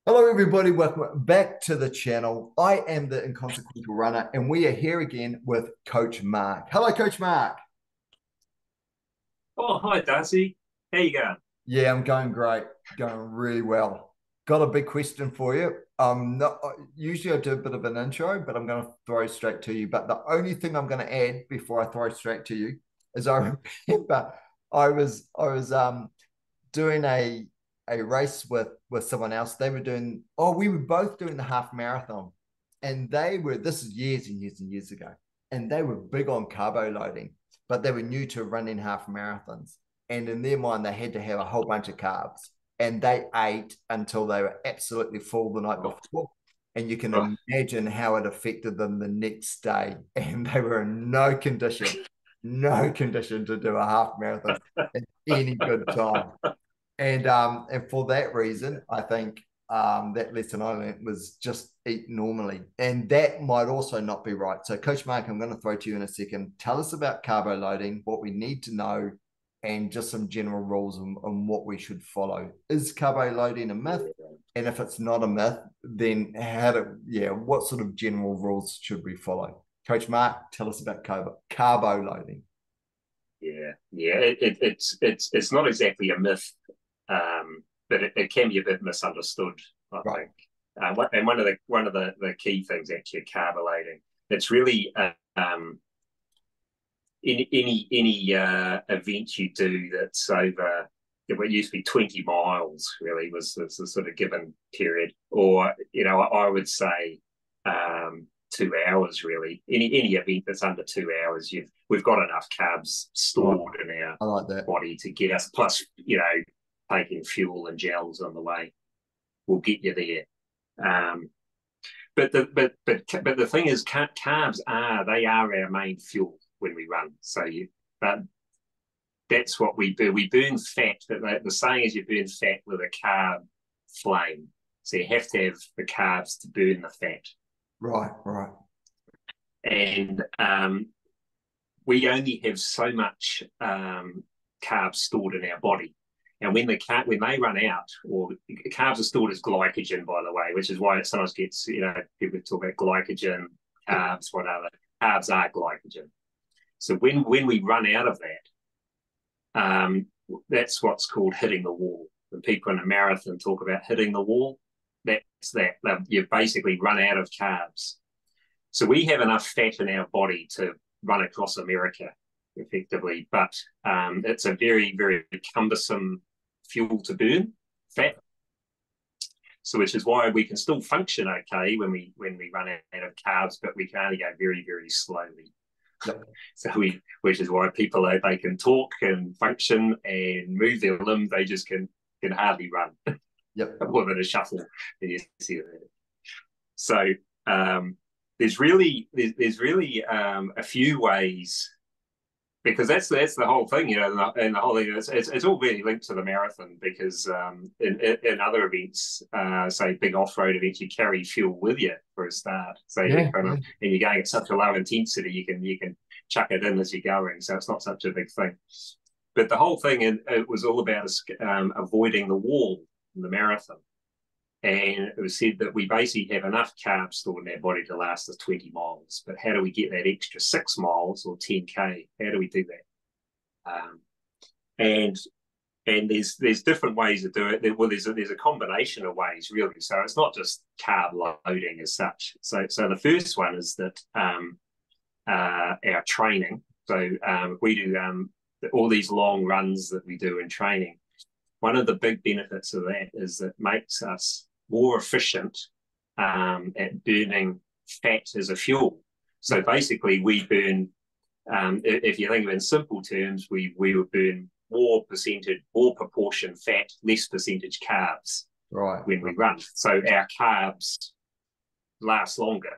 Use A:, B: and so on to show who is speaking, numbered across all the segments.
A: Hello, everybody. Welcome back to the channel. I am the Inconsequential Runner, and we are here again with Coach Mark. Hello, Coach Mark.
B: Oh, hi, Darcy. How you going?
A: Yeah, I'm going great, going really well. Got a big question for you. Not, usually I do a bit of an intro, but I'm going to throw straight to you. But the only thing I'm going to add before I throw straight to you is I remember I was doing a race with someone else. They were doing we were both doing the half marathon, and they were this is years and years and years ago, and they were big on carbo loading, but they were new to running half marathons, and in their mind they had to have a whole bunch of carbs, and they ate until they were absolutely full the night
B: Oh,
A: before. And you
B: oh.
A: can imagine how it affected them the next day. And they were in no condition to do a half marathon at any good time. And for that reason, I think that lesson I learned was just eat normally. And that might also not be right. So, Coach Mark, I'm going to throw to you in a second. Tell us about carbo loading, what we need to know, and just some general rules on what we should follow. Is carbo loading a myth? And if it's not a myth, then what sort of general rules should we follow? Coach Mark, tell us about carbo loading.
B: Yeah. It's not exactly a myth, but it can be a bit misunderstood, I
A: Right.
B: think. And one of the key things actually carbonating. It's really any event you do that's over what used to be 20 miles really was the sort of given period, or I would say 2 hours really. Any event that's under 2 hours, we've got enough carbs
A: Right.
B: stored in our
A: I like that.
B: body to get us. Plus, taking fuel and gels on the way will get you there. Um, but the thing is, carbs are our main fuel when we run. But that's what we do. We burn fat. But the saying is, you burn fat with a carb flame. So you have to have the carbs to burn the fat.
A: Right, right.
B: And we only have so much carbs stored in our body. And when they run out, or carbs are stored as glycogen, by the way, which is why it sometimes gets, people talk about glycogen, carbs, whatever. Carbs are glycogen. So when we run out of that's what's called hitting the wall. When people in a marathon talk about hitting the wall, that's that. You've basically run out of carbs. So we have enough fat in our body to run across America effectively, but it's a very, very cumbersome fuel to burn, fat. So which is why we can still function okay when we run out of carbs, but we can only go very, very slowly.
A: Yep.
B: Which is why people they can talk and function and move their limbs, they just can hardly run.
A: Yep.
B: More than a shuffle. You see that. So there's really a few ways, because that's the whole thing, and the whole thing it's all really linked to the marathon, because in other events, say big off-road events, you carry fuel with you for a start, so you
A: Yeah,
B: kind
A: yeah.
B: of, and you're going at such a low intensity, you can chuck it in as you're going, so it's not such a big thing. But the whole thing, it was all about avoiding the wall in the marathon. And it was said that we basically have enough carbs stored in our body to last us 20 miles. But how do we get that extra 6 miles or 10K? How do we do that? And there's different ways to do it. Well, there's a combination of ways really. So it's not just carb loading as such. So the first one is that our training. So we do all these long runs that we do in training. One of the big benefits of that is that it makes us more efficient at burning fat as a fuel. So basically, we burn, if you think of it in simple terms, we would burn more proportion fat, less percentage carbs
A: Right,
B: when we
A: right.
B: run. So our carbs last longer,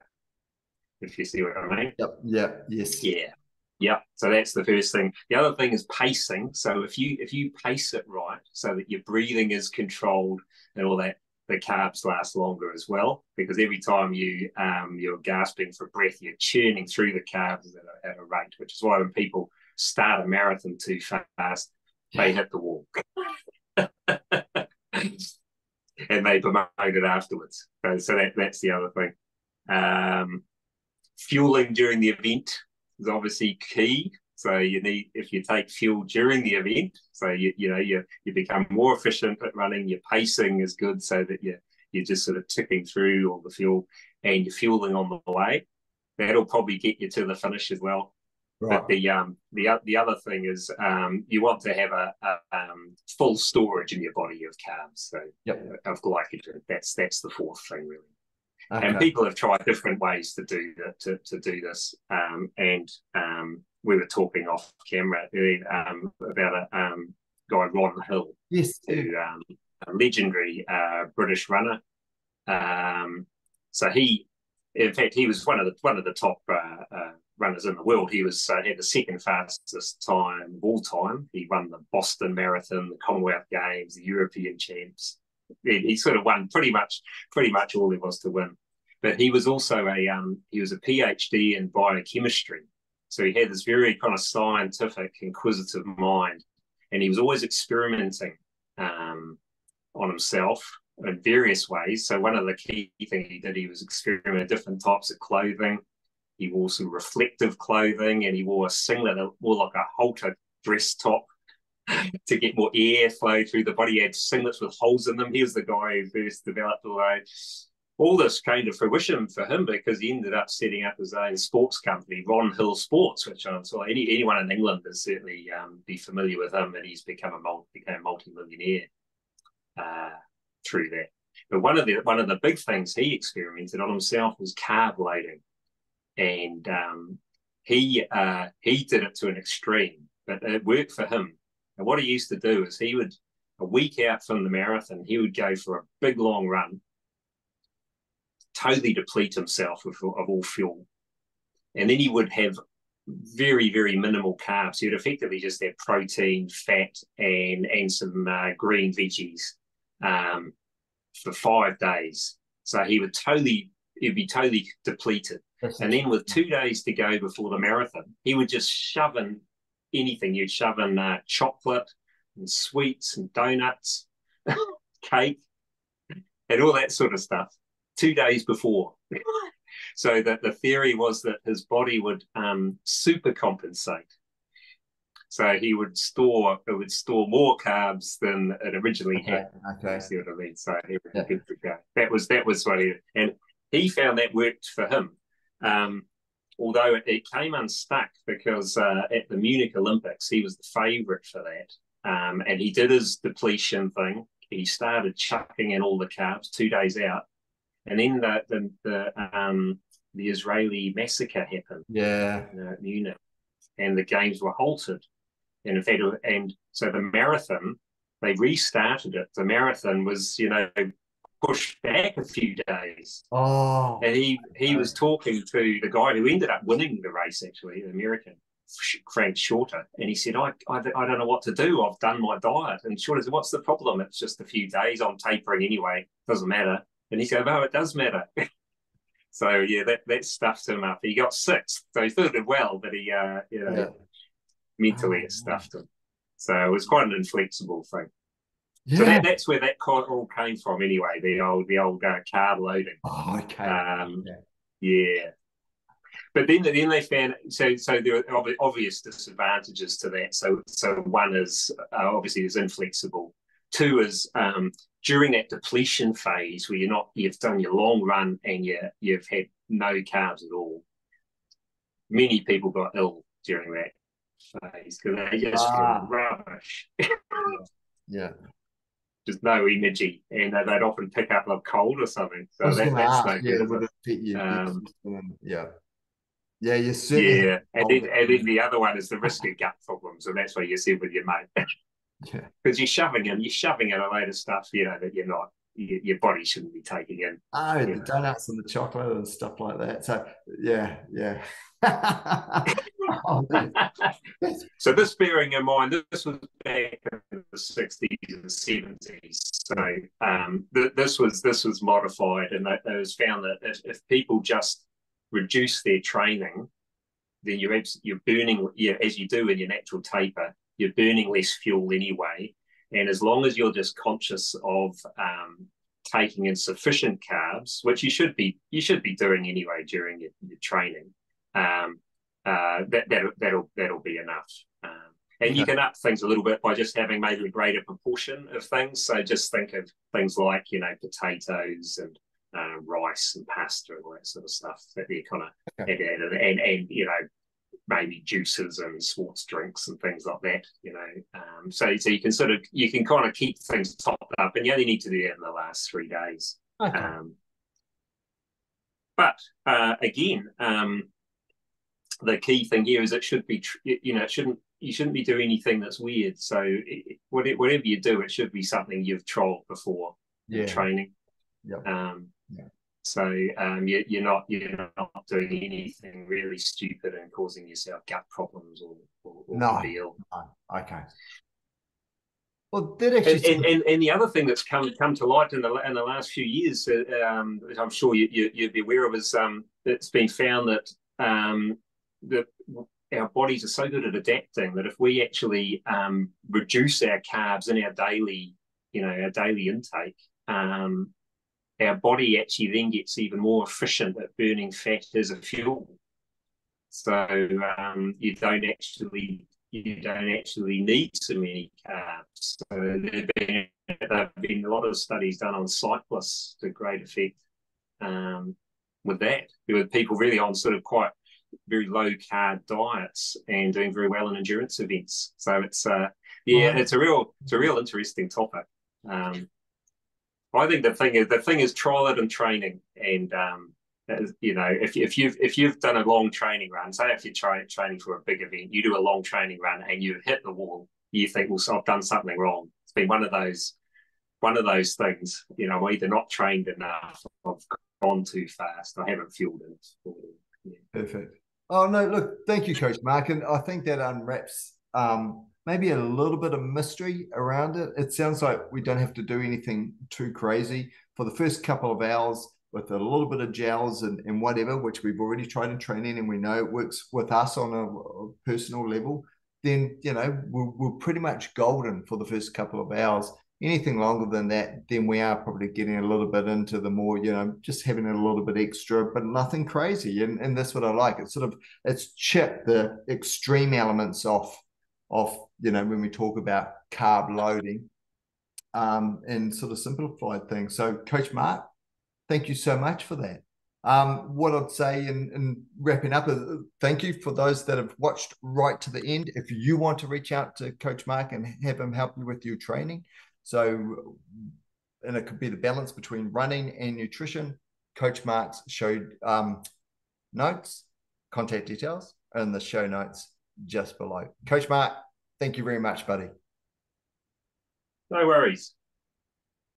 B: if you see what I mean.
A: Yep, yep, yes.
B: Yeah. Yeah. So that's the first thing. The other thing is pacing. So if you pace it right so that your breathing is controlled and all that, the carbs last longer as well. Because every time you're gasping for breath, you're churning through the carbs at a rate, which is why when people start a marathon too fast, they hit the wall. and they promote it afterwards. So that's the other thing. Fueling during the event is obviously key. So you need, if you take fuel during the event, so you become more efficient at running. Your pacing is good, so that you're just sort of ticking through all the fuel, and you're fueling on the way. That'll probably get you to the finish as well.
A: Right.
B: But the other thing is you want to have a full storage in your body of carbs, so of glycogen. That's the fourth thing, really. Okay. And people have tried different ways to do that, to do this. And we were talking off camera about a guy, Ron Hill,
A: yes,
B: a legendary British runner. So he was one of the top runners in the world. He was had the second fastest time of all time. He won the Boston Marathon, the Commonwealth Games, the European Champs. He sort of won pretty much all there was to win. But he was also a PhD in biochemistry. So he had this very kind of scientific, inquisitive mind, and he was always experimenting on himself in various ways. So one of the key things he did, he was experimenting with different types of clothing. He wore some reflective clothing, and he wore a singlet that more like a halter dress top to get more air flow through the body. He had singlets with holes in them. He was the guy who first developed all this came to fruition for him because he ended up setting up his own sports company, Ron Hill Sports, which I'm sure anyone in England would certainly be familiar with him, and he's became a multi-millionaire through that. But one of the big things he experimented on himself was carb loading, and he did it to an extreme, but it worked for him. And what he used to do is he would, a week out from the marathon, he would go for a big long run, totally deplete himself of all fuel, and then he would have very, very minimal carbs. He would effectively just have protein, fat, and some green veggies for 5 days. So he'd be totally depleted. And then with 2 days to go before the marathon, he would just shove in anything. You'd shove in chocolate and sweets and donuts, cake, and all that sort of stuff 2 days before. So that the theory was that his body would super compensate. So it would store more carbs than it originally had.
A: Okay.
B: You see what I mean? So good to go. That was what he found that worked for him. Although it came unstuck because at the Munich Olympics he was the favourite for that, and he did his depletion thing. He started chucking in all the carbs 2 days out, and then the Israeli massacre happened. At Munich, and the games were halted. And in fact, and so the marathon, they restarted it. The marathon was, pushed back a few days.
A: Oh.
B: And he was talking to the guy who ended up winning the race, actually, the American, Frank Shorter. And he said, I don't know what to do. I've done my diet. And Shorter said, what's the problem? It's just a few days. I'm tapering anyway. Doesn't matter. And he said, oh, it does matter. So, yeah, that stuffed him up. He got sixth. So he still did well, but he, mentally it stuffed him. So it was quite an inflexible thing. Yeah. So that's where that all came from anyway, the old carb loading.
A: Oh, okay.
B: Yeah. But then they found, so there are obvious disadvantages to that. So one is obviously it's inflexible. Two is during that depletion phase where you've done your long run and you've had no carbs at all. Many people got ill during that phase because they just feel rubbish.
A: Yeah.
B: Just no energy, and they'd often pick up a cold or something. So that's no good.
A: You certainly.
B: Yeah, and then the other one is the risk of gut problems, and that's what you said with your mate.
A: Yeah,
B: because you're shoving in a load of stuff, that you're not, your body shouldn't be taking in.
A: Oh, the donuts and the chocolate and stuff like that. So yeah.
B: So this, bearing in mind, this was back in the 60s and 70s. So this was modified, and it was found that if people just reduce their training, then you're burning, as you do in your natural taper, you're burning less fuel anyway. And as long as you're just conscious of taking in sufficient carbs, which you should be doing anyway during your training, that'll be enough. And
A: Okay.
B: you can up things a little bit by just having maybe a greater proportion of things. So just think of things like, potatoes and rice and pasta and all that sort of stuff that you kind of
A: Okay.
B: add in, and maybe juices and sports drinks and things like that. So you can kind of keep things topped up, and you only need to do that in the last 3 days.
A: Okay.
B: But again, the key thing here is it should be, you shouldn't be doing anything that's weird. So whatever you do, it should be something you've tried before in
A: Yeah.
B: training.
A: Yep.
B: Yeah. So you're not doing anything really stupid and causing yourself gut problems or
A: No.
B: be ill.
A: No. Okay. Well, that actually
B: And the other thing that's come to light in the last few years, which I'm sure you'd be aware of, is it's been found that our bodies are so good at adapting that if we actually reduce our carbs in our daily intake, our body actually then gets even more efficient at burning fat as a fuel. So you don't actually need so many carbs. So there've been a lot of studies done on cyclists to great effect with that, with people really on sort of quite very low carb diets and doing very well in endurance events. So it's it's a real interesting topic. I think the thing is trial it and training, and if you've done a long training run, say if you're training for a big event, you do a long training run and you hit the wall, you think, well, so I've done something wrong. It's been one of those things. I'm either not trained enough, I've gone too fast, I haven't fueled enough. Yeah.
A: perfect. Oh no, look, thank you, Coach Mark, and I think that unwraps maybe a little bit of mystery around it. It sounds like we don't have to do anything too crazy for the first couple of hours with a little bit of gels and whatever, which we've already tried in training and we know it works with us on a personal level. Then we're pretty much golden for the first couple of hours. Anything longer than that, then we are probably getting a little bit into the more, just having a little bit extra, but nothing crazy. And that's what I like. It's chipped the extreme elements off when we talk about carb loading, and sort of simplified things. So Coach Mark, thank you so much for that. What I'd say in wrapping up is thank you for those that have watched right to the end. If you want to reach out to Coach Mark and have him help you with your training, and it could be the balance between running and nutrition, Coach Mark's show notes, contact details, and the show notes just below. Coach Mark, thank you very much, buddy.
B: No worries.